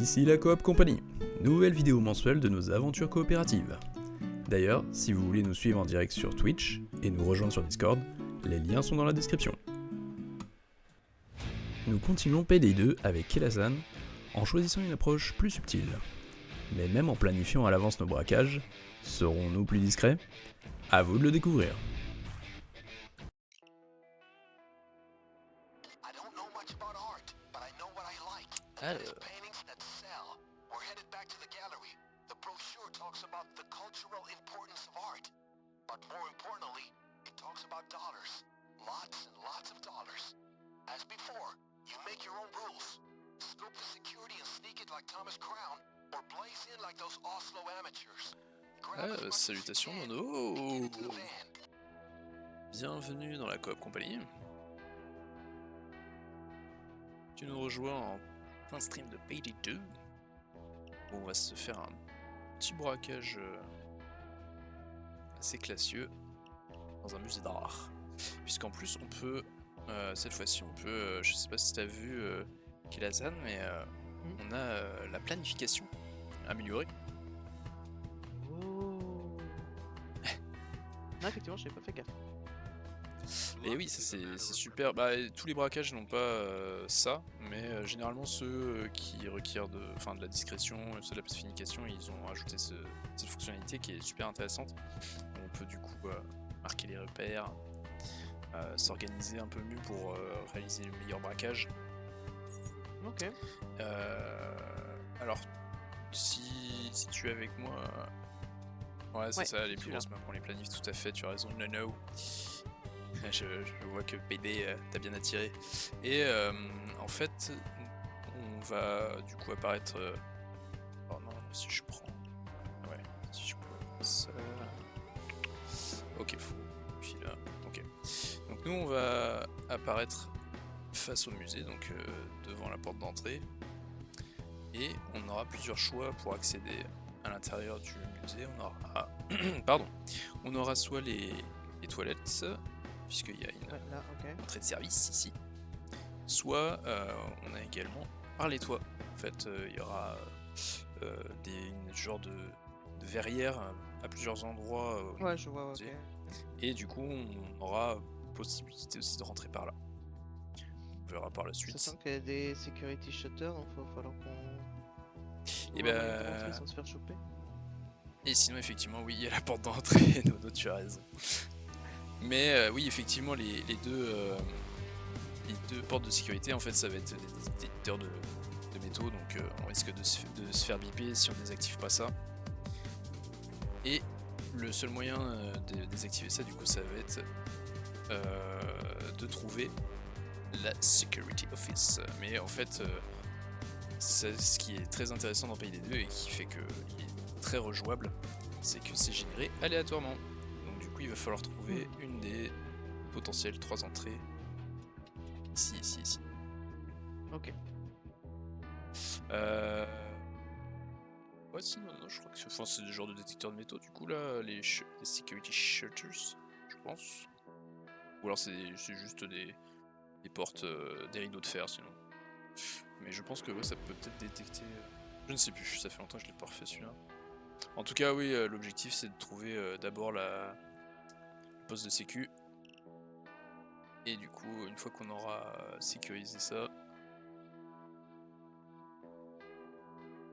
Ici la Coop Company, nouvelle vidéo mensuelle de nos aventures coopératives. D'ailleurs, si vous voulez nous suivre en direct sur Twitch et nous rejoindre sur Discord, les liens sont dans la description. Nous continuons Payday 2 avec Kelazan en choisissant une approche plus subtile. Mais même en planifiant à l'avance nos braquages, serons-nous plus discrets ? À vous de le découvrir. Alors. Salutations Nono. Bienvenue dans la Coop Company. Tu nous rejoins en plein stream de Payday 2 où on va se faire un petit braquage assez classieux dans un musée d'art. Puisqu'en plus on peut, cette fois-ci on peut, je sais pas si t'as vu Kelazan, mais on a la planification améliorée. Non, effectivement, j'ai pas fait gaffe. Et oui, ça c'est super. Bah, tous les braquages n'ont pas ça, mais généralement ceux qui requièrent de la discrétion, ceux de la planification, ils ont ajouté cette fonctionnalité qui est super intéressante. On peut du coup marquer les repères, s'organiser un peu mieux pour réaliser le meilleur braquage. Ok. Alors, si tu es avec moi... Ouais, c'est ça, les plus grosses mains pour les planifs, tout à fait, tu as raison, no. Je vois que Payday t'a bien attiré. Et en fait, on va du coup apparaître... Oh non, si je prends... Ouais, si je peux... Ça... Ok, fou. Puis là, ok. Donc nous, on va apparaître face au musée, donc devant la porte d'entrée. Et on aura plusieurs choix pour accéder à l'intérieur du musée. On aura... Pardon. On aura soit les toilettes, puisqu'il y a une entrée de service ici. Soit on a également par les toits. En fait, il y aura une genre de verrière à plusieurs endroits. Ouais, je vois, ok. Et du coup, on aura possibilité aussi de rentrer par là. On verra par la suite. Sachant qu'il y a des security shutters, donc il va falloir qu'on... Et rentrer sans se faire choper. Et sinon, effectivement, oui, il y a la porte d'entrée, Nono, tu as raison. Mais oui, effectivement, les deux portes de sécurité, en fait, ça va être des détecteurs de métaux, donc on risque de se faire biper si on désactive pas ça. Et le seul moyen de désactiver ça, du coup, ça va être de trouver la Security Office. Mais en fait, ce qui est très intéressant dans Payday 2 et qui fait qu'il est très rejouable, c'est que c'est généré aléatoirement. Donc du coup, il va falloir trouver une des potentielles 3 entrées. Ici. Ok. Ouais, sinon, non, je crois que c'est des genres de détecteurs de métaux, du coup, là, les security shutters, je pense. Ou alors c'est juste des portes, des rideaux de fer, sinon. Mais je pense que ouais, ça peut peut-être détecter... Je ne sais plus, ça fait longtemps que je l'ai pas refait celui-là. En tout cas, oui, l'objectif c'est de trouver d'abord la poste de sécu. Et du coup, une fois qu'on aura sécurisé ça...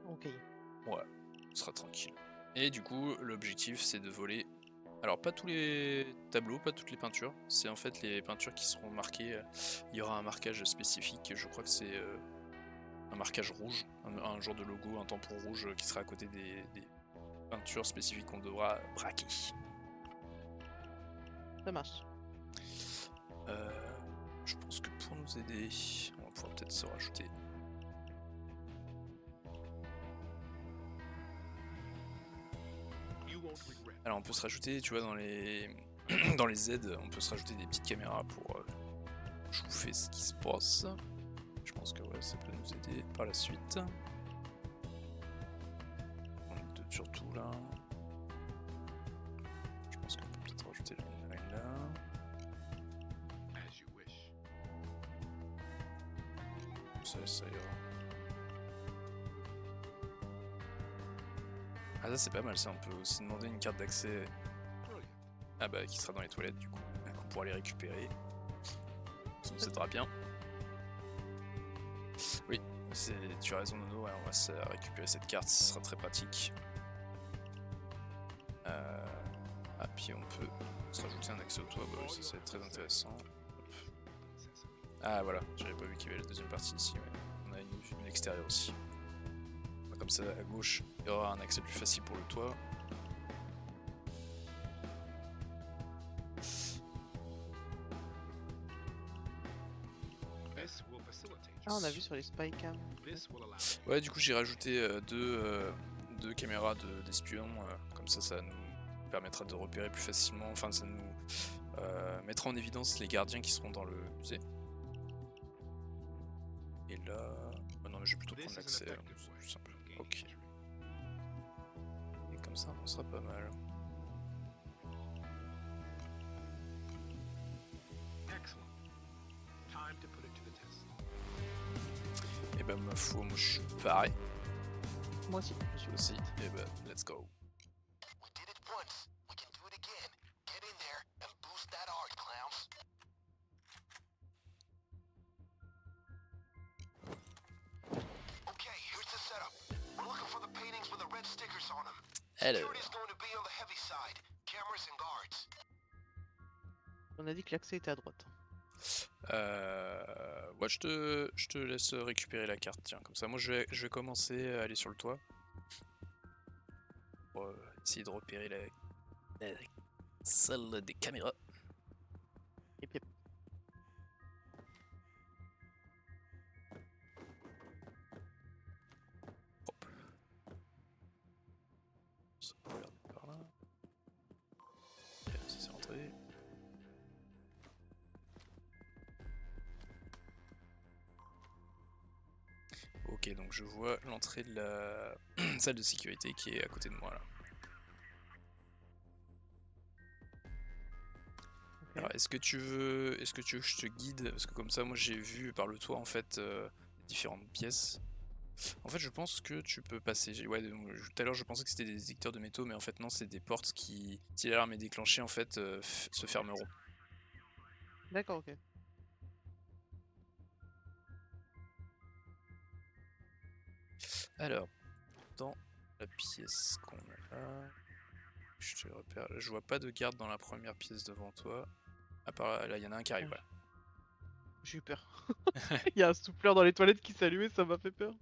Ok. Ouais, on sera tranquille. Et du coup, l'objectif c'est de voler... Alors pas tous les tableaux, pas toutes les peintures, c'est en fait les peintures qui seront marquées, il y aura un marquage spécifique, je crois que c'est un marquage rouge, un genre de logo, un tampon rouge qui sera à côté des peintures spécifiques qu'on devra braquer. Ça marche. Je pense que pour nous aider, on va pouvoir peut-être se rajouter. Alors on peut se rajouter, tu vois, dans les dans les aides, on peut se rajouter des petites caméras pour chauffer ce qui se passe. Je pense que ouais, ça peut nous aider par la suite. On est deux surtout là. Je pense qu'on peut peut-être rajouter la ligne là. Ça ira. Ah ça c'est pas mal ça, on peut aussi demander une carte d'accès. Ah bah qui sera dans les toilettes du coup, on pourra les récupérer. Ça nous aidera bien. Oui, tu as raison Nono, ouais, on va se récupérer cette carte, ce sera très pratique. Ah puis on peut se rajouter un accès au toit, bah oui ça va être très intéressant. Hop. Ah voilà, j'avais pas vu qu'il y avait la deuxième partie ici, ouais. On a une vue de l'extérieur aussi. Comme ça à gauche, il y aura un accès plus facile pour le toit. Ah, on a vu sur les spycams. Ouais, du coup j'ai rajouté deux caméras d'espion, comme ça nous permettra de repérer plus facilement, enfin ça nous mettra en évidence les gardiens qui seront dans le musée. Et là... Oh non mais je vais plutôt prendre l'accès, c'est plus simple. Ok. Et comme ça on sera pas mal. Et bah ma foi, moi je suis pareil. Moi aussi, je suis Aussi, et bah let's go. Alors... On a dit que l'accès était à droite. Ouais, je te laisse récupérer la carte, tiens, comme ça. Moi, je vais commencer à aller sur le toit. Pour essayer de repérer la salle des caméras. Et puis, Hop. Ça peut regarder par là. Ok, ça c'est rentré. Ok, donc je vois l'entrée de la salle de sécurité qui est à côté de moi là. okay. Alors, est-ce que tu veux que je te guide? Parce que comme ça, moi j'ai vu par le toit en fait différentes pièces. En fait, je pense que tu peux passer. Ouais, tout à l'heure je pensais que c'était des détecteurs de métaux, mais en fait non, c'est des portes qui, si l'alarme est déclenchée, en fait, se fermeront. D'accord, ok. Alors, dans la pièce qu'on a là, je te repère. Je vois pas de garde dans la première pièce devant toi. À part là, il y en a un qui arrive. Voilà. J'ai eu peur. Il y a un souffleur dans les toilettes qui s'allumait, ça m'a fait peur.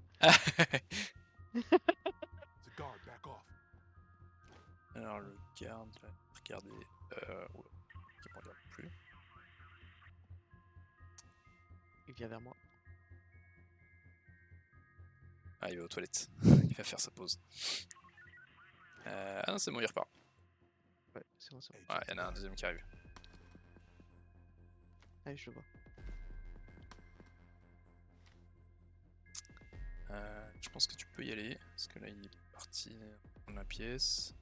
Alors le garde, là, regardez, oula, il me regarde plus. Il vient vers moi. Ah, il va aux toilettes. Il va faire sa pause. Ah non, c'est bon, il repart. Ouais, c'est bon, c'est bon. Ouais, il y en a un deuxième qui arrive. Allez, je le vois. Je pense que tu peux y aller, parce que là il est parti dans la pièce.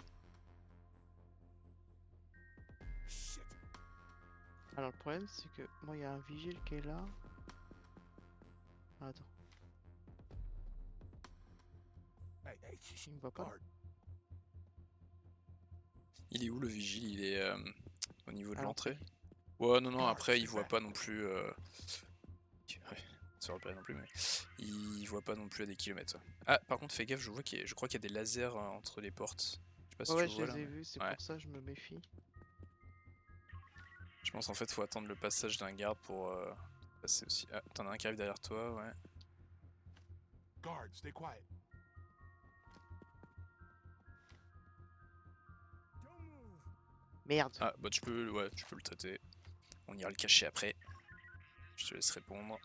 Alors, le problème, c'est que moi, il y a un vigile qui est là. Ah, attends. Il me voit pas. Il est où le vigile? Il est au niveau de À l'entrée? l'entrée. Ouais, non, non, après il voit pas non plus. Ouais, ça repère non plus, mais il voit pas non plus à des kilomètres. Ouais. Ah, par contre, fais gaffe, je crois qu'il y a des lasers entre les portes. Je sais pas si Ouais, tu ouais, le je vois les là. ai vus, c'est Ouais. pour ça que je me méfie. Je pense en fait faut attendre le passage d'un garde pour passer aussi. Ah, t'en as un qui arrive derrière toi, ouais. Guard, stay quiet. Merde. Ah, bah tu peux le traiter. On ira le cacher après. Je te laisse répondre.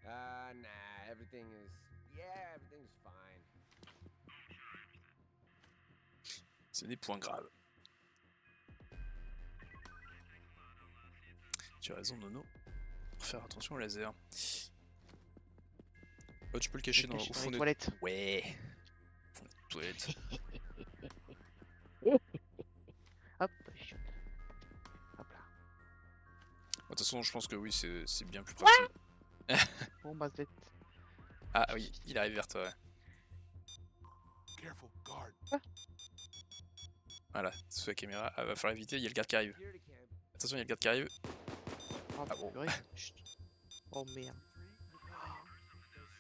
Nah, everything's fine. C'est des points graves. Tu as raison, Nono. Faut faire attention au laser. Oh, tu peux le cacher au fond des des toilettes. Ouais. Au fond des toilettes. Hop, chut. Hop là. De toute façon, je pense que oui, c'est bien plus pratique. Bon, bah, Ah oui, il arrive vers toi. Ouais. Careful, guard. Guard. Voilà, sous la caméra. Ah, va falloir éviter, il y a le garde qui arrive. Here to camp. Attention, il y a le garde qui arrive. Oh, Ah bon. purée. Chut. Oh merde.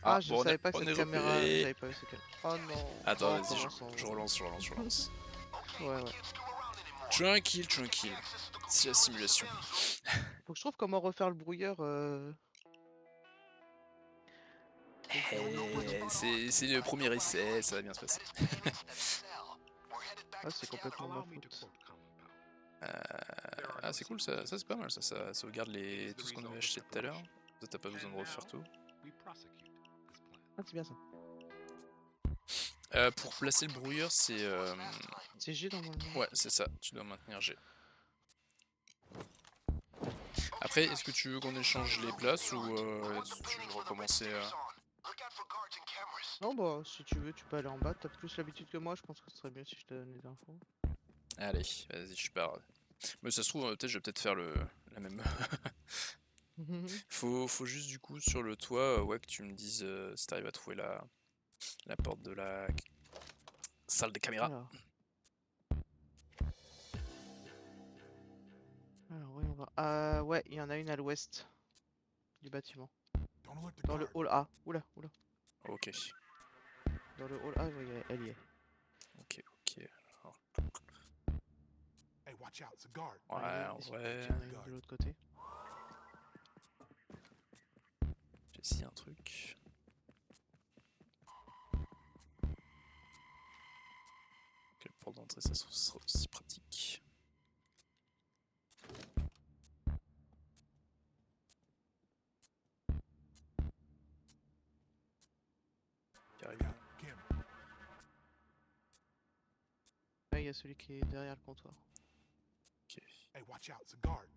Ah, Ah, je bon, savais pas que on est cette caméra. repéré. J'avais pas vu cette caméra. Oh non. Attends, Oh, vas-y, commençons. je relance. Ouais, ouais. Tranquille. C'est la simulation. Faut que je trouve comment refaire le brouilleur. C'est le premier essai, ça va bien se passer. Ah, c'est complètement ma faute. Ah, c'est cool, ça c'est pas mal, ça sauvegarde tout ce qu'on avait acheté tout à l'heure. Ça, t'as pas besoin de refaire tout. Ah, c'est bien ça. Pour placer le brouilleur, c'est... C'est G normalement. Ouais, c'est ça, tu dois maintenir G. Après, est-ce que tu veux qu'on échange les places ou est-ce que tu veux recommencer Non, bah, si tu veux, tu peux aller en bas. T'as plus l'habitude que moi, je pense que ce serait mieux si je te donne les infos. Allez, vas-y, je pars. Mais ça se trouve, peut-être je vais peut-être faire la même. faut juste du coup sur le toit, ouais, que tu me dises si t'arrives à trouver la porte de la salle de caméra. Alors, oui, on va. Ouais, il y en a une à l'ouest du bâtiment. Don't alert the Dans le guard. hall A. Oula. Ok, Dans le hall A, oui, elle y est. ok. Alors, Hey, watch out, it's a guard. ouais, en Est-ce vrai, qu'il y en a une de l'autre côté. j'ai essayé un truc. Quelle porte d'entrée, ça sera aussi pratique. Qui arrive. Camera. Là, il y a celui qui est derrière le comptoir. Ok. Hey, watch out, it's a guard.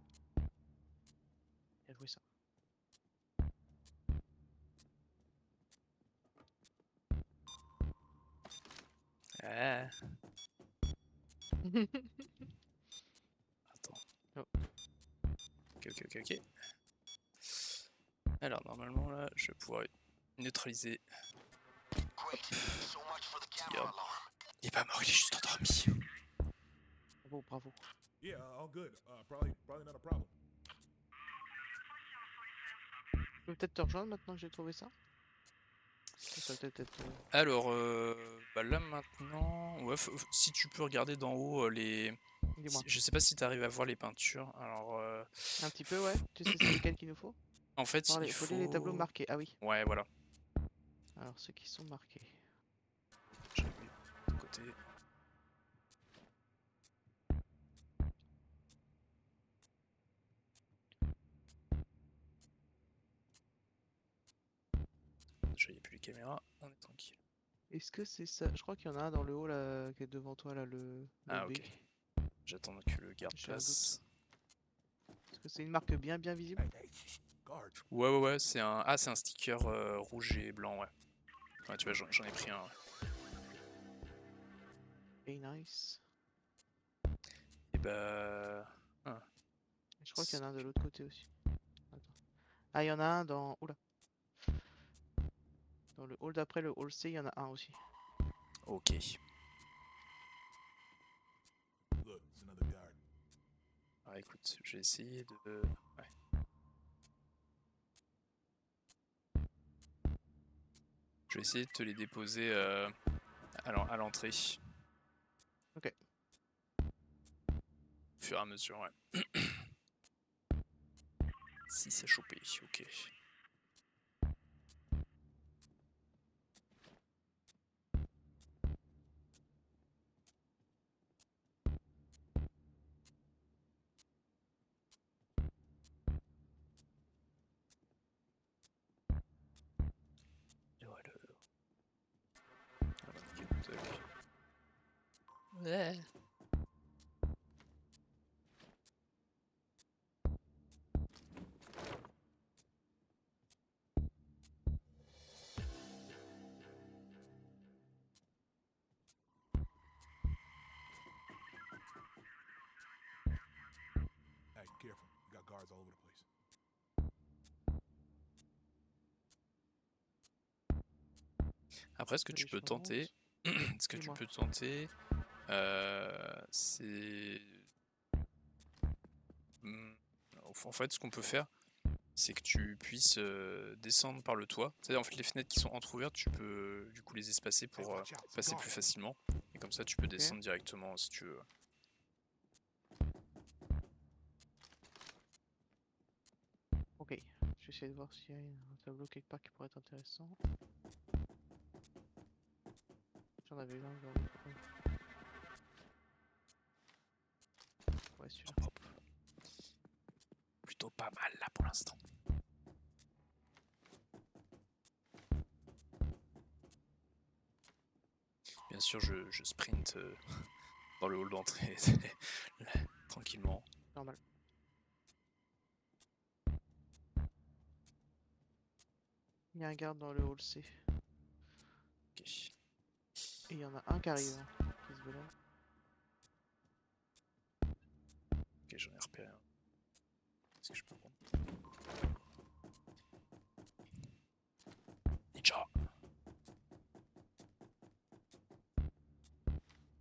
Il a joué ça. Ah. Attends. Oh. Ok. Alors normalement là, je vais pouvoir neutraliser. Regarde. Il est pas mort, il est juste endormi. Bravo. Yeah, all good. Probably not a problem. Je peux peut-être te rejoindre maintenant que j'ai trouvé ça. Ça va peut-être être. Alors bah là maintenant, ouais, si tu peux regarder d'en haut Dis-moi. je sais pas si tu arrives à voir les peintures. Alors Un petit peu, ouais. Tu sais c'est lesquels qu'il nous faut? en fait Voir il faut lire les tableaux marqués. Ah oui. Ouais, voilà. Alors ceux qui sont marqués. J'ai mis de côté. Déjà il n'y a plus les caméras, on est tranquille. Est-ce que c'est ça? Je crois qu'il y en a un dans le haut là, qui est devant toi là, le Ah B. ok. J'attends que le garde J'ai un passe. Est-ce que c'est une marque bien visible? Hey, guard. Ouais, c'est un sticker rouge et blanc, ouais. Ouais, tu vois, j'en ai pris un. Ouais. Et nice. Et bah... Je crois qu'il y en a un de l'autre côté aussi. Attends. Ah, il y en a un dans. Oula. Dans le hall d'après, le hall C, il y en a un aussi. Ok. Look, it's another guard. Alors écoute, j'ai essayé de... Ouais. Je vais essayer de te les déposer à l'entrée. Ok. Au fur et à mesure, ouais. Si c'est chopé, ok. Ouais. Hey, careful. You got guards all over the place. Après, ce que tu peux tenter, ce que tu Dis-moi. peux tenter, c'est... En fait, ce qu'on peut faire, c'est que tu puisses descendre par le toit. C'est-à-dire, en fait, les fenêtres qui sont entrouvertes, tu peux du coup les espacer Hey, pour watch out. It's a passer guard. plus facilement. Et comme ça, tu peux descendre directement si tu veux. Ok, je vais essayer de voir s'il y a un tableau quelque part qui pourrait être intéressant. J'en avais un dans le coin. Ouais, celui-là. Hop, hop. Plutôt pas mal là pour l'instant. Bien sûr, je sprint dans le hall d'entrée tranquillement. Normal. Il y a un garde dans le hall C. Ok. Et il y en a un qui arrive, hein, qui se balade. Ok, j'en ai repéré un. Est-ce que je peux prendre Ninja.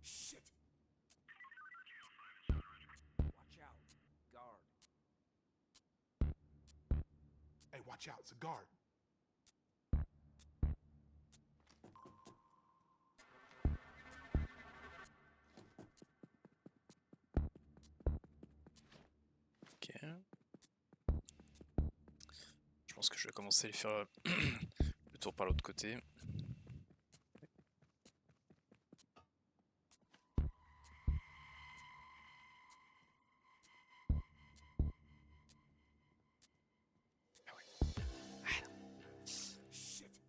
Shit. Watch out. Guard. Hey, watch out. It's a guard. Ok. Je pense que je vais commencer à les faire le tour par l'autre côté. Shit.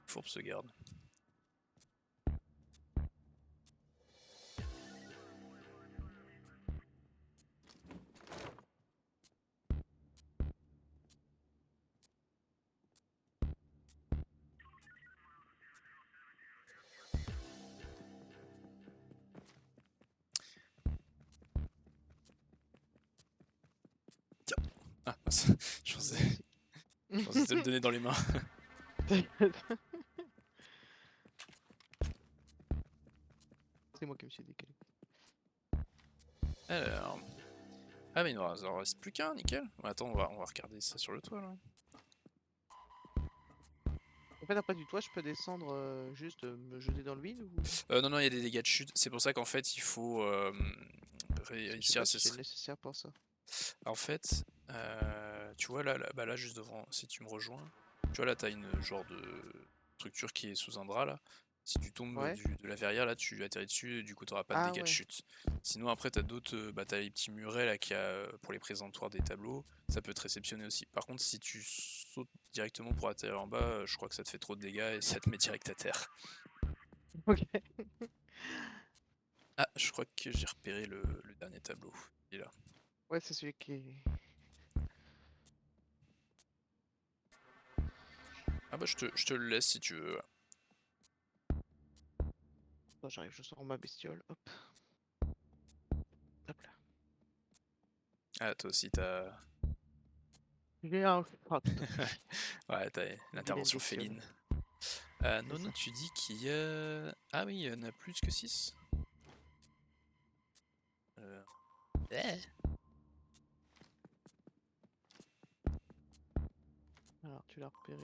Fourbe se garde. Tiens. Ah, je pensais te le donner dans les mains. C'est moi qui me suis décalé. Alors... Ah mais il en reste plus qu'un, nickel. Bon, attends, on va regarder ça sur le toit là. En fait, après du toit, je peux descendre juste me jeter dans le vide ou... Non, non, il y a des dégâts de chute. C'est pour ça qu'en fait, il faut Je sais réussir pas à si c'est se... nécessaire pour ça. En fait, tu vois là, bah là, juste devant, si tu me rejoins, tu vois là, t'as une genre de structure qui est sous un drap là. Si tu tombes Ouais. de la verrière là, tu atterris dessus et du coup t'auras pas de Ah dégâts de ouais. chute. Sinon après t'as d'autres, bah t'as les petits murets là qu'il y a pour les présentoirs des tableaux, ça peut te réceptionner aussi. Par contre si tu sautes directement pour atterrir en bas, je crois que ça te fait trop de dégâts et ça te met direct à terre. Ok. Ah, je crois que j'ai repéré le dernier tableau. Il est là. Ouais, c'est celui qui est... Ah bah je te le laisse si tu veux. Attends, j'arrive, je sors ma bestiole. Hop. Hop là. Ah toi aussi t'as... J'ai un chat. Ouais, t'as l'intervention bestiole. féline. C'est Nono, ça. tu dis qu'il y a... Ah oui, il y en a plus que 6. Alors, tu l'as repéré.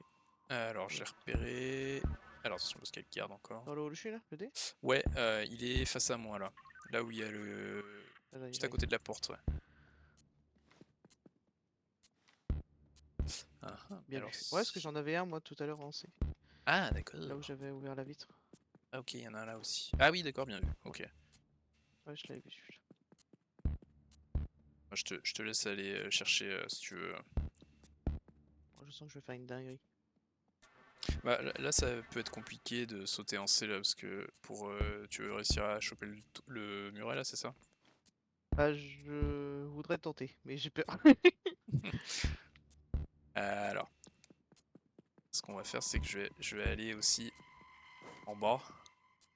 Alors, j'ai repéré... Alors, attention, parce qu'il y a le garde encore. Dans le hall, je suis là, le dé? Ouais, il est face à moi, là. Là où il y a le... Ah, là, il Juste à arrive. côté de la porte, ouais. Ah, Bien alors... vu. Ouais, parce que j'en avais un, moi, tout à l'heure en C. Ah, d'accord. Là où j'avais ouvert la vitre. Ah, ok, il y en a un là aussi. Ah oui, d'accord, bien vu. Ok. Ouais, je l'avais vu, celui-là. Moi, je te laisse aller chercher si tu veux. Je sens que je vais faire une dinguerie. Bah, là, ça peut être compliqué de sauter en C, là, parce que pour... tu veux réussir à choper le muret, là, c'est ça? Bah, je voudrais tenter, mais j'ai peur. Alors, ce qu'on va faire, c'est que je vais aller aussi en bas.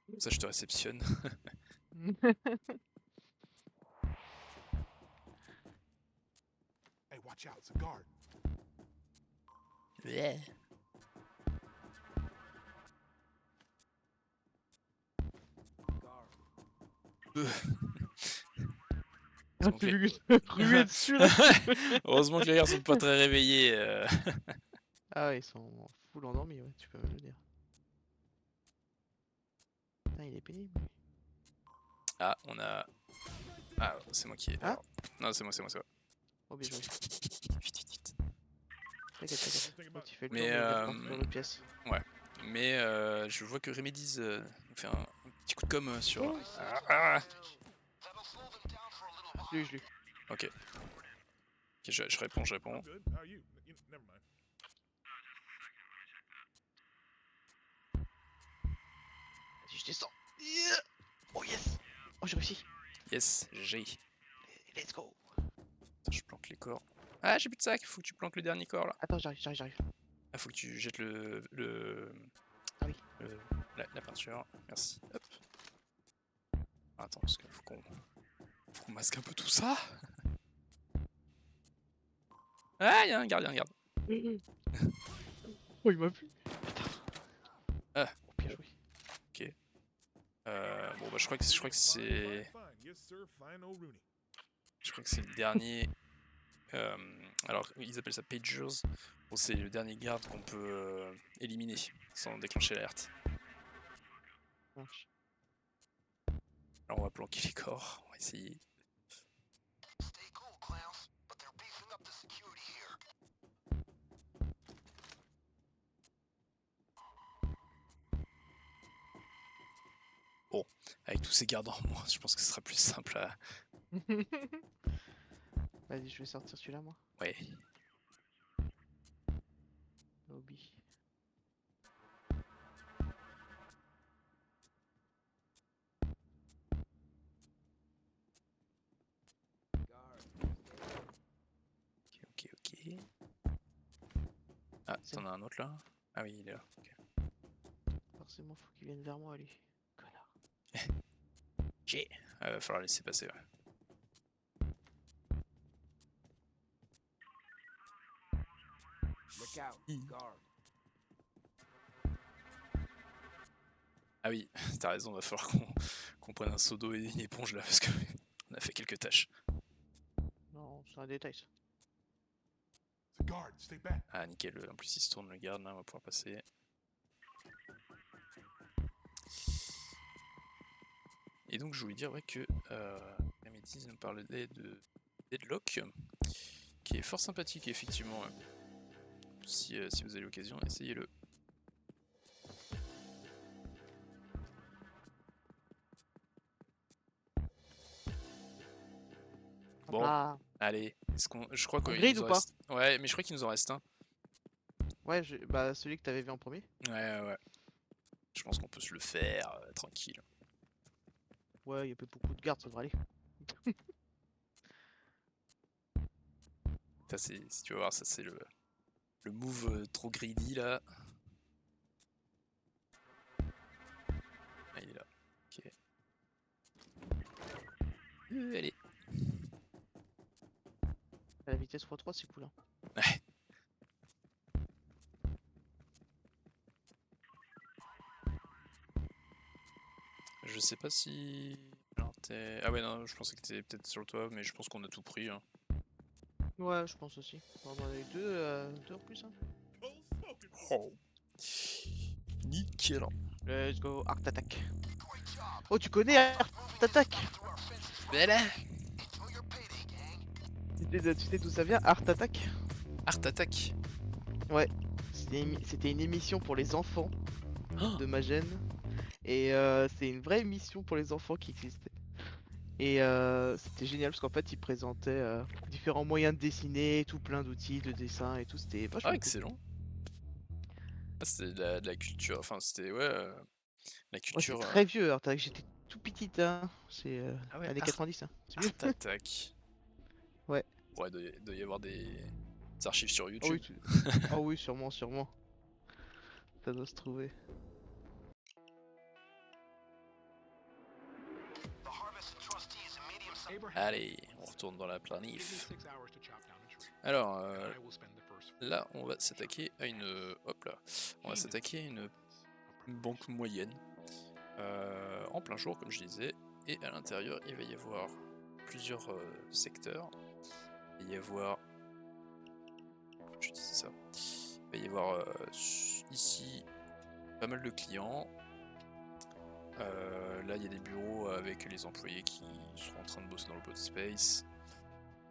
Comme ça, je te réceptionne. Hey, watch out. It's a guard. Ouais. Guard. Ah, Donc, tu les- lui ruer dessus là. Heureusement que les gars sont pas très réveillés. Ah ouais, ils sont full endormis, ouais, tu peux me le dire. Putain, il est pénible. lui. Ah, on a. Ah, c'est moi qui ai. Ah alors. Non, c'est moi, c'est moi, c'est moi. Oh, bien joué. Vite, vite, vite. T'inquiète, t'inquiète. L'autre, il fait le Mais, tour, mais il va pouvoir faire une pièce. Mais je vois que Remedies nous fait un petit coup de com sur. Ah. Je l'ai. Ok. Ok, je réponds, je réponds. I'm good. How are you? Never mind. Vas-y, je descends. Yeah. Oh yes. Oh, j'ai réussi. Yes, j'ai. Let's go. Attends, je planque les corps. Ah, j'ai plus de sac, faut que tu planques le dernier corps là. Attends, j'arrive. Ah, faut que tu jettes Ah oui. la peinture. Merci. Hop. Attends, parce qu'il faut qu'on masque un peu tout ça. Ah, il y a un garde, il y a un garde. Oh, il m'a plu. Putain. Ah. Oh, bien joué. Bon, bah, je crois que c'est. Fine. Yes, sir. Fine, old Rooney. Je crois que c'est le dernier. Alors, ils appellent ça Pagers. Bon, c'est le dernier garde qu'on peut éliminer sans déclencher l'alerte. Ça marche. Alors, on va planquer les corps. On va essayer. Bon, avec tous ces gardes en moins, je pense que ce sera plus simple à. Vas-y, je vais sortir celui-là, moi. Ouais. Lobby. Guard. Ok. Ah, t'en as un autre là? Ah oui, il est là. Ok. Forcément, faut qu'il vienne vers moi, lui. Connard. Va falloir laisser passer, ouais. Look out. Guard. Ah oui, t'as raison, va falloir qu'on prenne un seau d'eau et une éponge là, parce que on a fait quelques tâches. Non, c'est un détail, ça. It's a guard. Stay back. Ah nickel, en plus il se tourne le garde là, on va pouvoir passer. Et donc je voulais dire ouais, que Remedies nous parlait de Deadlock, qui est fort sympathique effectivement. Si vous avez l'occasion, essayez-le. Bon, Ah. allez, je crois qu'il grid nous ou en pas reste. Ouais, mais je crois qu'il nous en reste un. Ouais, bah celui que t'avais vu en premier. Ouais. Je pense qu'on peut se le faire tranquille. Ouais, il y a pas beaucoup de gardes, ça devrait aller. Ça, si tu vas voir, ça c'est le move trop greedy là. Ah, il est là. Ok. Allez. À la vitesse x3, c'est cool. Hein. Ouais. Je sais pas si. Alors, ah ouais, non, je pensais que t'étais peut-être sur le toit, mais je pense qu'on a tout pris. Hein. Ouais, je pense aussi. On en a eu deux en plus. Hein. Oh. Nickel. Let's go, Art Attack. Oh, tu connais Art Attack? Belle. Tu sais d'où ça vient, Art Attack? Art Attack. Ouais, c'était une émission pour les enfants Oh. de ma gêne. Et c'est une vraie émission pour les enfants qui existait. Et c'était génial parce qu'en fait ils présentaient différents moyens de dessiner, tout plein d'outils de dessin et tout, c'était vachement Ah, cool. excellent. Ah, c'était de la culture, enfin c'était ouais, la Ouais, culture. c'est très vieux, Art Attack, j'étais tout petit, hein. C'est Ah ouais, années 90, hein. C'est vieux. Art Attack. Ouais. Ouais, doit y avoir des archives sur Ah YouTube. oui, ah oui, sûrement. Ça doit se trouver. Allez, on retourne dans la planif. Alors, I will spend the first là, on va s'attaquer à une... hop là. On va s'attaquer à une banque moyenne. En plein jour, comme je disais. Et à l'intérieur, il va y avoir plusieurs secteurs. Il va y avoir... Je disais ça. Il va y avoir ici pas mal de clients. Là, il y a des bureaux avec les employés qui sont en train de bosser dans l'open space.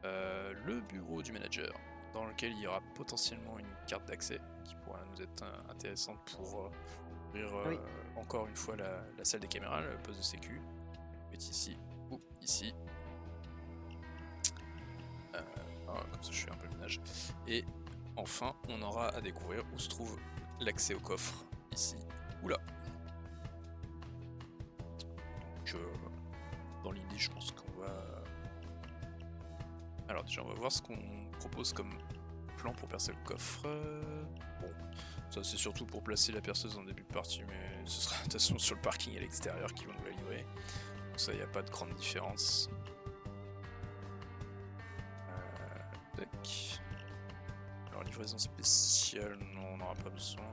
Le bureau du manager, dans lequel il y aura potentiellement une carte d'accès qui pourra nous être intéressante pour ouvrir Oui. encore une fois la salle des caméras, le poste de sécu. C'est ici ou ici. Comme ça, je fais un peu le ménage. Et enfin, on aura à découvrir où se trouve l'accès au coffre, ici ou là. Donc, dans l'idée, je pense qu'on va... Alors déjà, on va voir ce qu'on propose comme plan pour percer le coffre. Bon, ça c'est surtout pour placer la perceuse en début de partie, mais ce sera de toute façon sur le parking à l'extérieur qui vont nous la livrer. Donc ça, il n'y a pas de grande différence. Tac. Alors livraison spéciale, non, on n'aura pas besoin.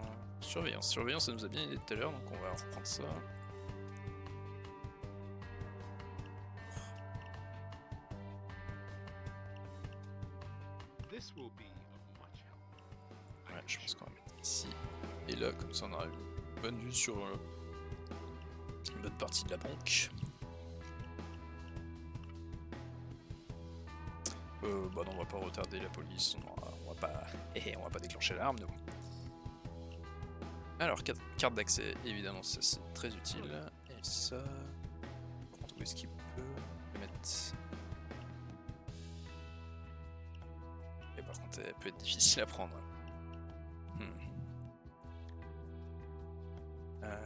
Surveillance, surveillance, ça nous a bien aidé tout à l'heure, donc on va reprendre ça. This will be of much help. Ouais, je pense qu'on va mettre ici. Et là, comme ça, on aura une bonne vue sur une bonne partie de la banque. Bah non, on va pas retarder la police, on va pas déclencher l'alarme, nous. Alors, carte d'accès, évidemment, ça c'est très utile. Et ça, par contre, où est-ce qu'il peut le mettre? Et par contre, elle peut être difficile à prendre.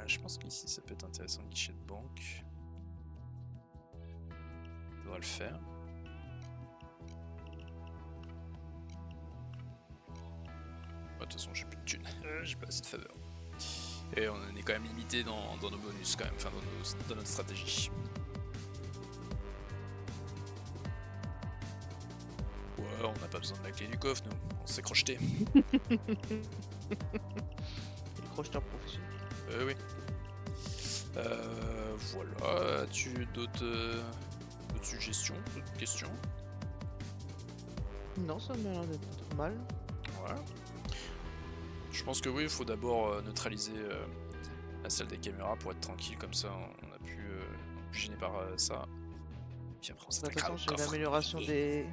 Je pense qu'ici, ça peut être intéressant, le guichet de banque. On devrait le faire. De toute façon, j'ai plus de thunes, j'ai pas assez de faveur. Et on est quand même limité dans nos bonus, quand même, enfin dans notre stratégie. Ouais, on n'a pas besoin de la clé du coffre, nous, on s'est crocheté. Le crocheteur professionnel. Oui. Voilà, as-tu d'autres suggestions, d'autres questions? Non, ça m'a l'air d'être trop mal. Ouais. Je pense que oui, il faut d'abord neutraliser la salle des caméras pour être tranquille, comme ça on a plus gêné par ça. Puis après on De toute s'attaquera façon, au j'ai coffre. l'amélioration des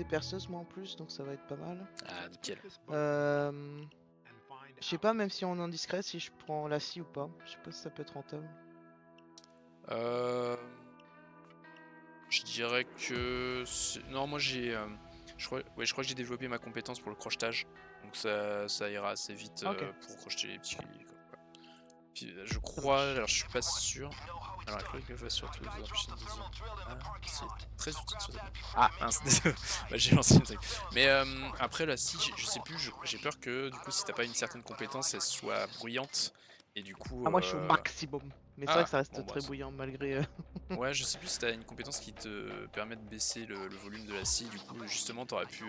perceuses moi en plus, donc ça va être pas mal. Ah, nickel. Je sais pas, même si on est en discret, si je prends la scie ou pas. Je sais pas si ça peut être rentable. Je dirais que... Non, moi j'ai... je crois que j'ai développé ma compétence pour le crochetage. Donc ça ira assez vite Ok. pour crocheter les petits... Puis je crois... Alors je suis pas sûr... Alors la cloque va surtout vous empêcher de dire... Ah, c'est très utile sur cette... Ah mince, désolé. Bah, j'ai lancé une truc. Mais après là, si, je sais plus, j'ai peur que du coup si t'as pas une certaine compétence, elle soit bruyante. Et du coup... Ah, moi je suis au maximum. Mais c'est vrai que ça reste bon, bah, très bouillant malgré. Ouais, je sais plus si t'as une compétence qui te permet de baisser le volume de la scie, du coup justement t'aurais pu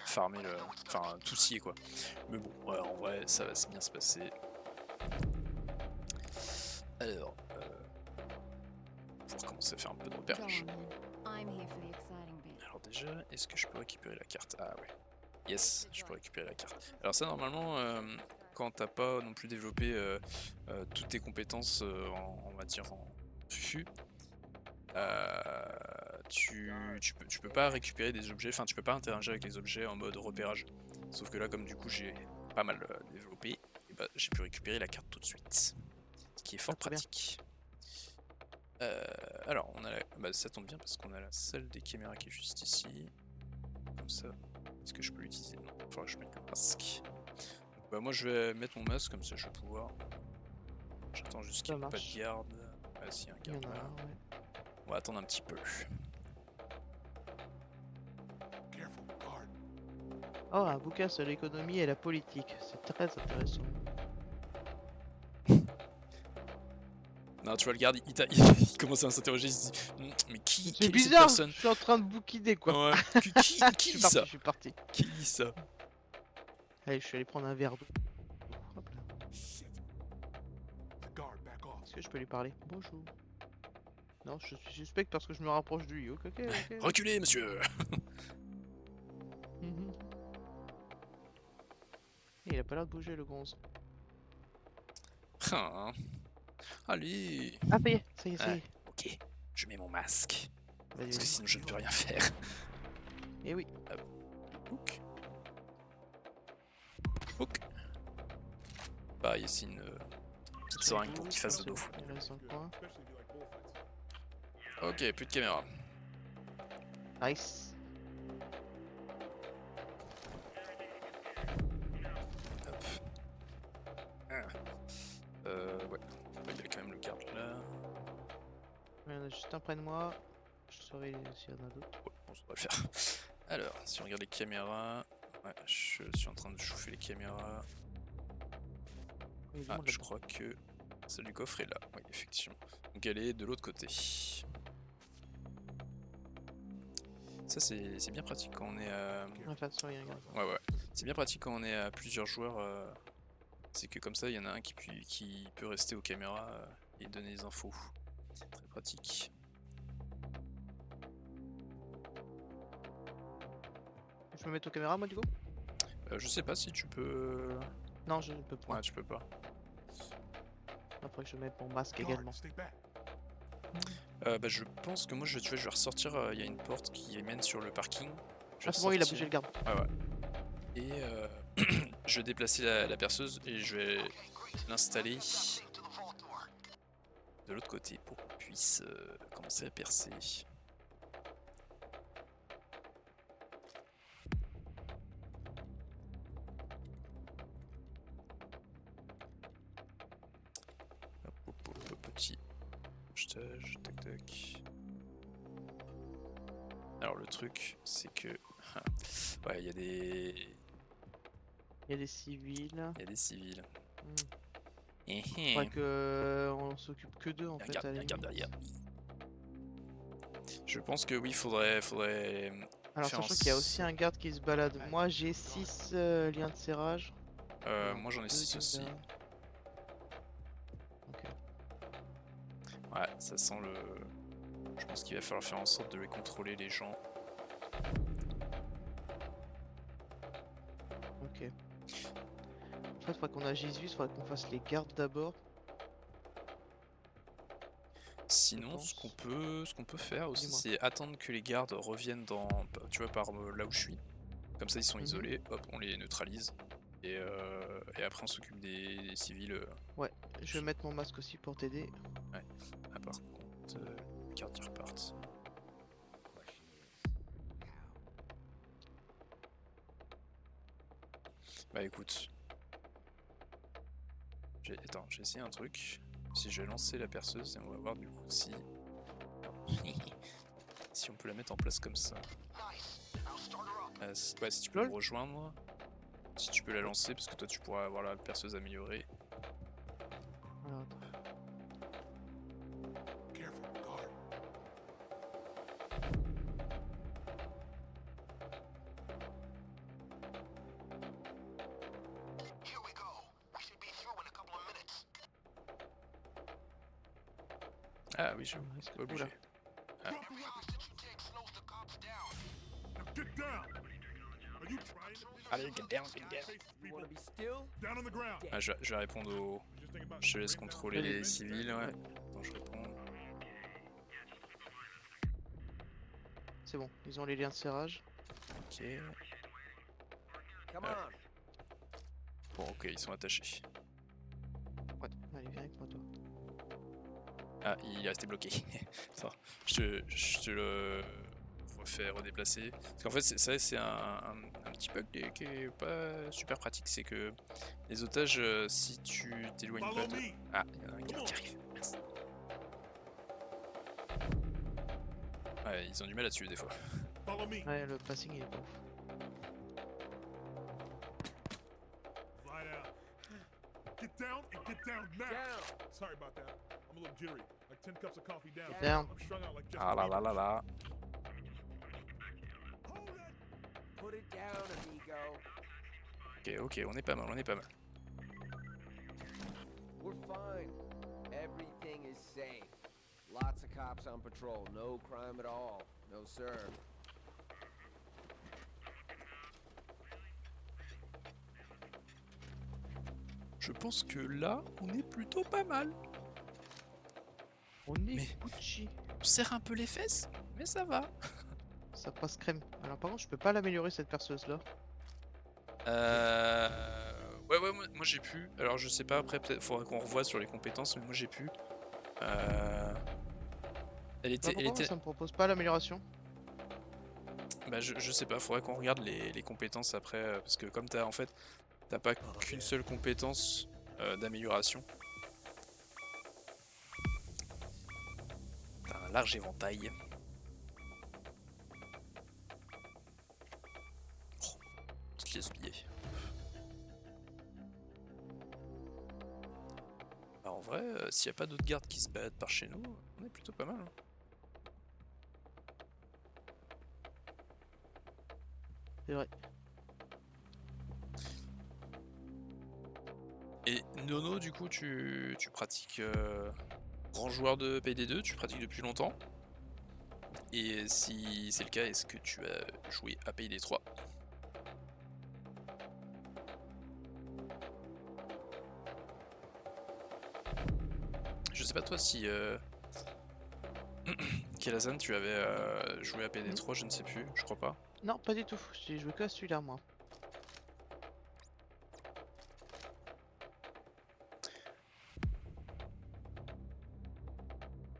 farmer le... Enfin tout scier quoi. Mais bon, ouais, en vrai ça va bien se passer. Alors, on va commencer à faire un peu de repérage. Alors déjà, est-ce que je peux récupérer la carte? Ah ouais. Yes, je peux récupérer la carte. Alors ça normalement, quand t'as pas non plus développé toutes tes compétences on va dire en fufu, tu peux pas récupérer des objets, enfin tu peux pas interagir avec les objets en mode repérage. Sauf que là comme du coup j'ai pas mal développé, et bah, j'ai pu récupérer la carte tout de suite. Ce qui est fort très bien. pratique. Alors on a bah, ça tombe bien parce qu'on a la salle des caméras qui est juste ici. Comme ça. Est-ce que je peux l'utiliser? Non, il faudra que je mette le masque. Donc, bah, moi je vais mettre mon masque comme ça je vais pouvoir. J'attends juste qu'il n'y ait pas de garde. Ah si, un Il y en garde a là. un, ouais. On va attendre un petit peu. Careful, guard. Oh, un bouquin sur l'économie et la politique. C'est très intéressant. Non, tu vois le garde, il commence à s'interroger, il se dit mais qui C'est quelle est cette bizarre, personne je suis en train de bouquiner quoi. Ouais, qui Je dit suis parti, ça je suis parti. Qui dit ça Allez, je suis allé prendre un verre d'eau. Hop là. Shit. The guard, back off. Est-ce que je peux lui parler? Bonjour. Non, je suis suspect parce que je me rapproche de lui. Ok, ok, ok. Reculez, monsieur. Mhm. Il a pas l'air de bouger le gonze. Ah, allez. Ah, ça y est, ça y est, ça y est. Ok, je mets mon masque. Vas-y, Parce que vas-y. sinon je ne peux rien faire. Eh oui. Hook. Hook. Bah, ici une petite seringue pour qu'il fasse de dos. Il reste dans le coin. Especially if you like bullfights. Ok, plus de caméra. Nice. Hop. Ouais. Il y a quand même le garde là. Il y en a juste un près de moi. Je surveille s'il y en a d'autres. Ouais, bon, ça devrait le faire. Alors, si on regarde les caméras. Ouais, je suis en train de chauffer les caméras. Il y a du Ah, monde je là-dedans. crois que celle du coffre est là. Oui, effectivement. Donc elle est de l'autre côté. Ça, c'est bien pratique quand on est à. Ouais, fais attention, il y a un gars. Ouais, ouais. C'est bien pratique quand on est à plusieurs joueurs. C'est que comme ça, il y en a un qui peut rester aux caméras et donner les infos. Très pratique. Je peux mettre aux caméras moi du coup? Je sais pas si tu peux. Non, je ne peux pas. Ouais, tu peux pas. Après que je mette mon masque Guard, également. stay back. Bah, je pense que moi, tu vois, je vais ressortir. Il y a une porte qui mène sur le parking. Je vais Ah, c'est bon, il a ressortir. bougé le garde. Ouais, ouais. Et je vais déplacer la perceuse et je vais l'installer de l'autre côté pour qu'on puisse commencer à percer. Hop, petit achetage, tac tac. Alors le truc, c'est que ouais, il y a des civils. il y a des civils. Il faudrait que on s'occupe que d'eux en Il y fait. a un à la garde limite. derrière. Je pense que oui, faudrait Alors faire sachant qu'il y a aussi un garde qui se balade. Moi j'ai 6 liens de serrage. Non, moi j'en ai deux 6 liens de aussi. serrage. Ok. Ouais, ça sent le. Je pense qu'il va falloir faire en sorte de les contrôler les gens. Ok. En fait, faudrait qu'on agisse vite, faudrait qu'on fasse les gardes d'abord. Sinon, pense. ce qu'on peut faire aussi, Dis-moi. c'est attendre que les gardes reviennent dans, tu vois, par là où je suis. Comme ça, ils sont Mhm. isolés. Hop, on les neutralise. Et après, on s'occupe des civils. Je vais mettre mon masque aussi pour t'aider. À part contre les gardes qui repartent. Question is, how? Bah écoute. Attends, j'ai essayé un truc. Si je vais lancer la perceuse, et on va voir du coup si. Si on peut la mettre en place comme ça. Si tu peux Lol. me rejoindre. Si tu peux la lancer, parce que toi tu pourras avoir la perceuse améliorée. Alors, attends. Careful, guard. Ah oui, je Est-ce que- pas obligé. Oula. Ah. Drop your weapons. Now get down. Are you trying to Allez, get down, get down. chase You people? wanna be still? Down on the ground. Ah, je vais répondre au. Just think about Je te laisse bring down contrôler Allez. les civils, ouais. Ouais. Attends, je réponds. C'est bon, ils ont les liens de serrage. Ok. Come Euh. on. Bon, ok, ils sont attachés. Ouais, allez, viens avec moi toi. Ah, il est resté bloqué. Attends, je te le refais redéplacer. Parce qu'en fait, c'est un petit bug qui est pas super pratique. C'est que les otages, si tu t'éloignes pas Follow de. me. Ah, il y en a un garde qui arrive. Mince. Ouais, ils ont du mal à tuer des fois. Follow me. Ouais, le passing il est pas ouf. Slide out. Get down and get down now. Down. Sorry about that. I'm a little jittery, like 10 cups of coffee down. Damn. I'm strung out like just Ah là là là là. Hold it! Put it down, amigo. Ok, on est pas mal, on est pas mal. We're fine. Everything is safe. Lots of cops on patrol. No crime at all. No, sir. Je pense que là, on est plutôt pas mal. On est Mais- Gucci. On serre un peu les fesses, mais ça va. Ça passe crème. Alors par contre, je peux pas l'améliorer cette perceuse là. Ouais, moi j'ai pu. Alors je sais pas, après peut-être faudra qu'on revoie sur les compétences, mais moi j'ai pu. Elle était, Pourquoi ça me propose pas l'amélioration? Bah je sais pas, faudrait qu'on regarde les compétences après, parce que comme t'as en fait, t'as pas qu'une seule compétence d'amélioration. T'as un large éventail. Oh, petite liasse billets. Bah, en vrai, s'il n'y a pas d'autres gardes qui se baladent par chez nous, on est plutôt pas mal. Hein. C'est vrai. Et Nono, du coup, tu pratiques grand joueur de PD2, tu pratiques depuis longtemps. Et si c'est le cas, est-ce que tu as joué à PD3? Je sais pas toi si Kelazan tu avais joué à PD3, je ne sais plus, je crois pas. Non, pas du tout. J'ai joué que à celui-là moi.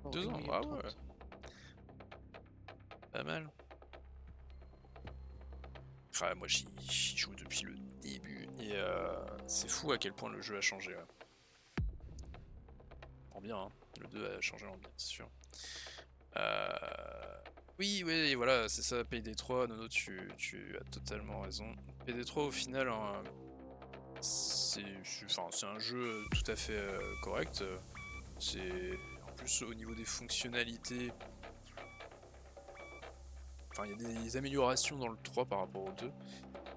Oh, 2 1 ans, minute ah 30. ouais. Pas mal. Ah, moi j'y joue depuis le début et c'est fou à quel point le jeu a changé. Ouais. En bien, hein. Le 2 a changé en bien, c'est sûr. Oui, voilà, c'est ça, PD3, Nono, tu as totalement raison. PD3 au final, hein, c'est un jeu tout à fait correct. C'est en plus au niveau des fonctionnalités. Enfin, il y a des améliorations dans le 3 par rapport au 2.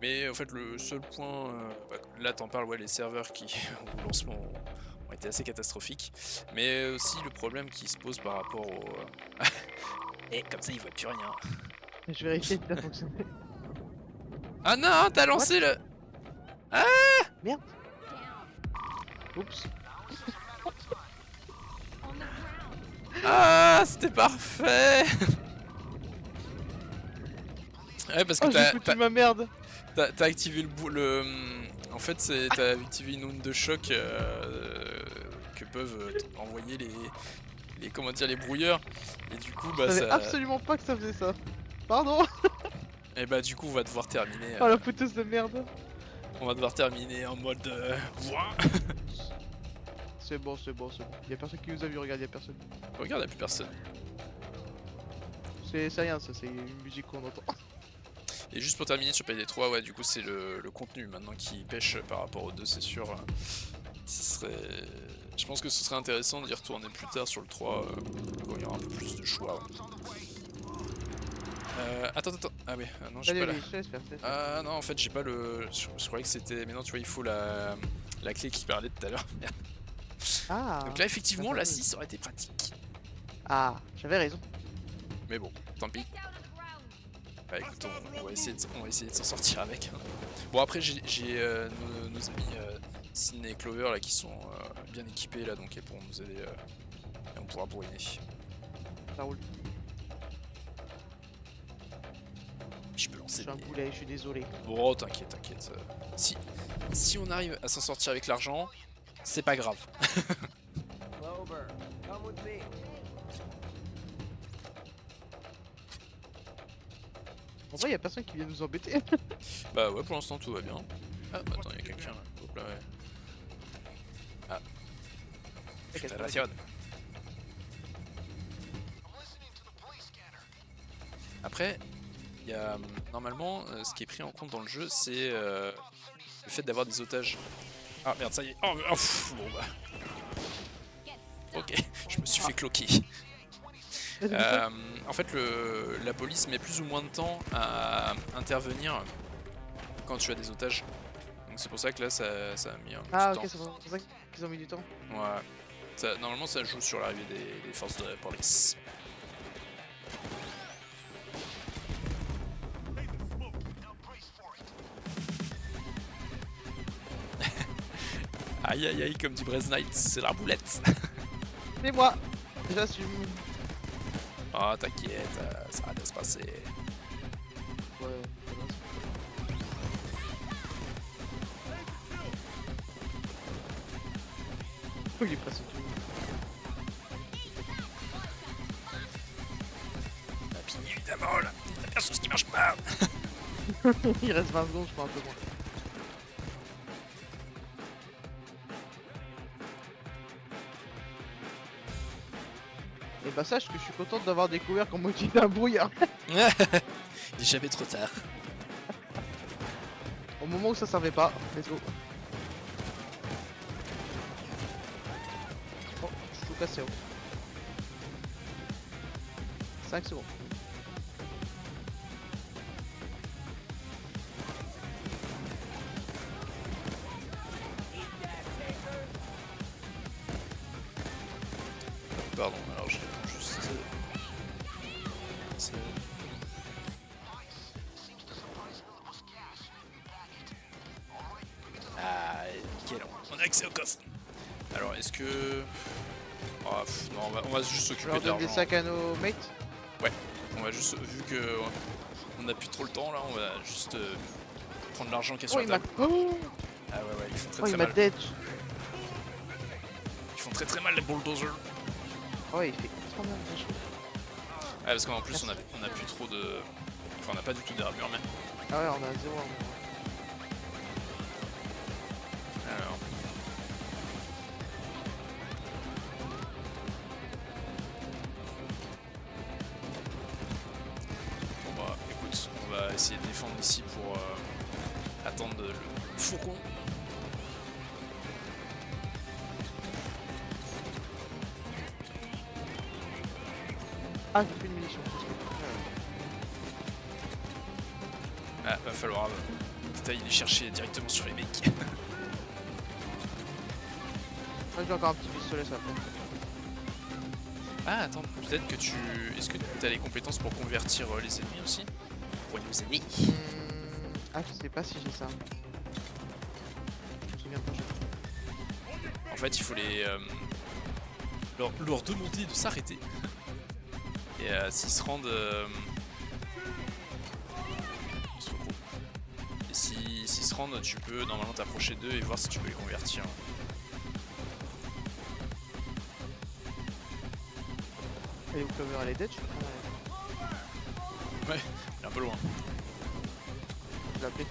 Mais en fait, le seul point. Là, t'en parles, ouais, les serveurs qui, au lancement, ont été assez catastrophiques. Mais aussi le problème qui se pose par rapport au. Et comme ça, ils voient plus rien. Je vérifie si ça fonctionne. Ah non, t'as lancé le. Merde. Oups. Ah, c'était parfait. Ouais, parce que Oh, j'ai foutu ma merde. t'as activé en fait, t'as activé une onde de choc que peuvent envoyer comment dire, les brouilleurs. Et du coup, bah Je savais ça. absolument pas que ça faisait ça. Pardon. Et bah du coup, on va devoir terminer. Oh la fouteuse de merde. On va devoir terminer en mode. Ouah. C'est bon. Y'a personne qui nous a vu, regarde, y'a personne. Regarde, y'a plus personne. C'est rien, ça, c'est une musique qu'on entend. Et juste pour terminer sur PD3, ouais, du coup, c'est le contenu maintenant qui pêche par rapport aux deux, c'est sûr. Je pense que ce serait intéressant d'y retourner plus tard sur le 3 quand il y aura un peu plus de choix. Attends. Ah oui, non, j'ai Allez, pas la. allez, je laisse faire. Ah non, en fait, j'ai pas le. Je croyais que c'était. Mais non, tu vois, il faut la clé qui parlait tout à l'heure. Merde. Ah. Donc là, effectivement, la 6 aurait été pratique. Ah, j'avais raison. Mais bon, tant pis. Bah écoute, on va essayer de s'en sortir avec. Hein. Bon, après, j'ai nos amis Sydney et Clover là qui sont bien équipés là, donc ils pourront nous aider et on pourra bourriner. Ça roule. Je peux lancer. Je suis un boulet, je suis désolé. Oh, t'inquiète. Si on arrive à s'en sortir avec l'argent, c'est pas grave. Clover, come with me. En vrai, y'a personne qui vient nous embêter. Bah ouais, pour l'instant tout va bien. Ah, bah attends, y'a quelqu'un là. Hop là, ouais. Ah. Installation. Après, il y a normalement ce qui est pris en compte dans le jeu, c'est le fait d'avoir des otages. Ah merde, ça y est. Oh, pff, bon bah. Ok, je me suis fait cloquer. En fait, la police met plus ou moins de temps à intervenir quand tu as des otages. Donc c'est pour ça que là, ça a mis un Ah, petit ok, temps. c'est pour ça qu'ils ont mis du temps. Ouais. Normalement, ça joue sur l'arrivée des forces de police. Aïe aïe aïe, comme dit Brez Knight, c'est la boulette. C'est moi. J'assume. Oh, t'inquiète, ça va bien se passer. Ouais, ça va. Oh, il est presque tout. Et puis évidemment, là, la personne qui marche pas. Il reste 20 secondes, je crois un peu moins. Et bah sache que je suis contente d'avoir découvert comment utiliser un brouillard. Il est jamais trop tard. Au moment où ça servait pas, let's go. Oh, je suis tout cassé. 5 secondes. Pardon, alors j'ai juste... c'est- Ah, nickel, on a accès au coffre. Alors, est-ce que... Oh, non, on va juste Je s'occuper leur de donne des l'argent. sacs à nos mates. On va juste, vu que on n'a plus trop le temps là, on va juste prendre l'argent qui est Oh, sur la il m'a. table. Oh, Ah ouais, ils font très oh, très il m'a mal. dead. Ils font très très mal les bulldozers. Oh, il fait trop mal. Ah parce qu'en plus on a plus trop de... Enfin on n'a pas du tout d'armure même. Ah ouais, on a 0 armure. Alors... Bon bah écoute, on va essayer de défendre ici pour attendre le fourgon. Ah, j'ai plus de munitions. Ah va falloir aller chercher directement sur les mecs. Ah, j'ai encore un petit pistolet, ça fait. Ah attends, peut-être que tu... Est-ce que tu as les compétences pour convertir les ennemis aussi? Pour nous aider. Ah, je sais pas si j'ai ça. Je me souviens pas. En fait il faut les... leur demander de s'arrêter. Et s'ils se rendent... ils se regroupent. Et s'ils se rendent, tu peux normalement t'approcher d'eux et voir si tu peux les convertir. Allez, où Clover, elle est dead, je sais pas. Ouais, il est un peu loin. Je l'ai appelé.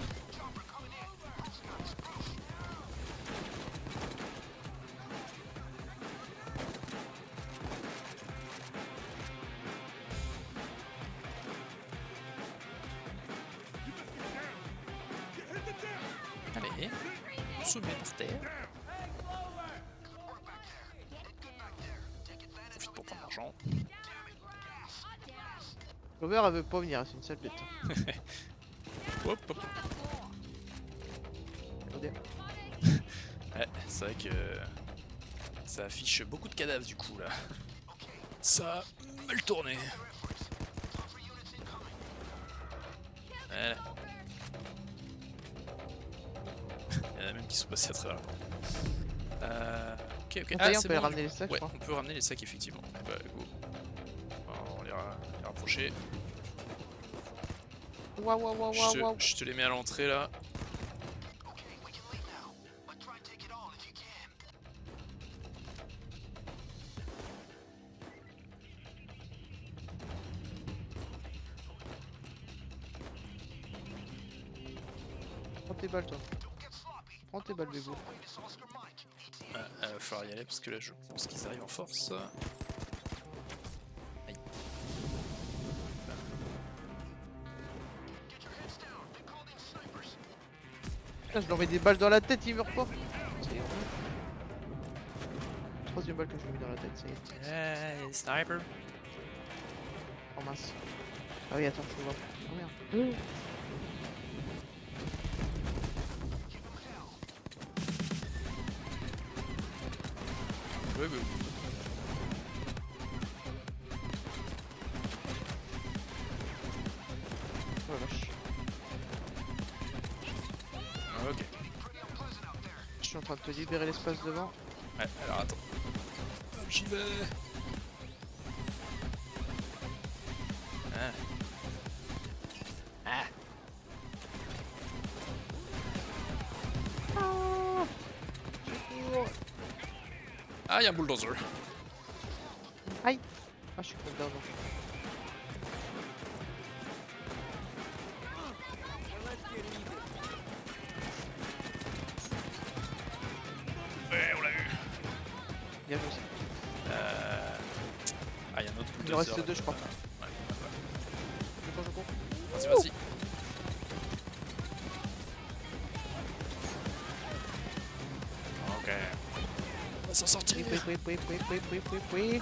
Allez, on se met par terre. Profite pour prendre l'argent. Clover, elle veut pas venir, c'est une sale bête. Hop, hop. Regardez. Ouais, c'est vrai que ça affiche beaucoup de cadavres du coup là. Ça a mal tourné. Voilà. Il y en a même qui sont passés à travers la porte. Ok, ok. On Ah, peut c'est les bon. ramener les sacs, Ouais, je crois. on peut ramener les sacs effectivement. Bah, go. Alors, on les rapprocher. Waouh, waouh, waouh, waouh, waouh. Je te les mets à l'entrée là. Prends tes balles, toi. Prends tes balles, Bébou. Va falloir y aller parce que là je pense qu'ils arrivent en force. Aïe. Putain, je leur mets des balles dans la tête, il meurt pas. troisième balle que je lui mets dans la tête, ça y est. Sniper. Oh mince. Ah oui, attends, faut voir. Oh merde. Ouais, ouais. Oh la vache. Ok. Je suis en train de te libérer l'espace devant. Ouais, alors attends. J'y vais. Ah. Ah. Ah, y'a un bulldozer. Aïe. Ah, je suis cool down. Ouais, on l'a eu. Bien joué aussi. Ah, y'a un autre bulldozer. Il en reste deux, je crois. Ouais, Je cours. Vas-y, vas-y. Ok. On va s'en sortir. Oui.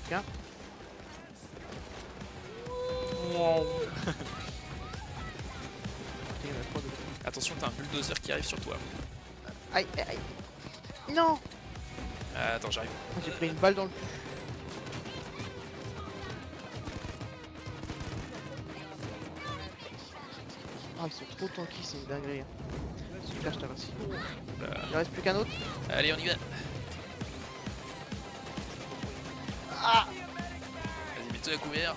Tiens. Il y en a trois de l'autre. Attention, t'as un bulldozer qui arrive sur toi. Aïe, aïe, aïe. Non. Attends, j'arrive. J'ai pris une balle dans le cul. Ah, ils sont trop tanky, c'est une dinguerie. Hein. Super, je te remercie. Il reste plus qu'un autre. Allez, on y va. Ah. Vas-y, mets-toi à couvert.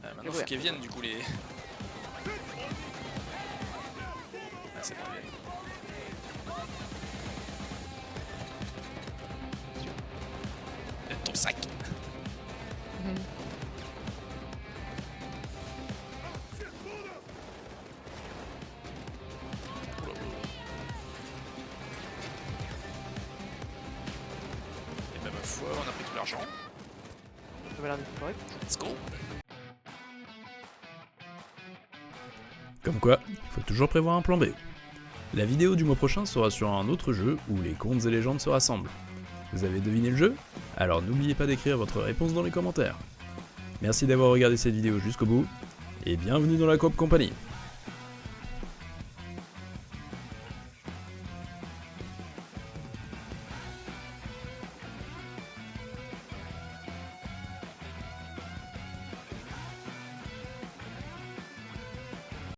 Maintenant, faut qu'ils viennent du coup les. Ah, c'est bon, ils viennent. Ton sac. Et bah ma foi, on a pris tout l'argent. Ça m'a l'air d'être correct. Let's go. Comme quoi, il faut toujours prévoir un plan B. La vidéo du mois prochain sera sur un autre jeu où les contes et légendes se rassemblent. Vous avez deviné le jeu? Alors n'oubliez pas d'écrire votre réponse dans les commentaires. Merci d'avoir regardé cette vidéo jusqu'au bout, et bienvenue dans la Coop Company.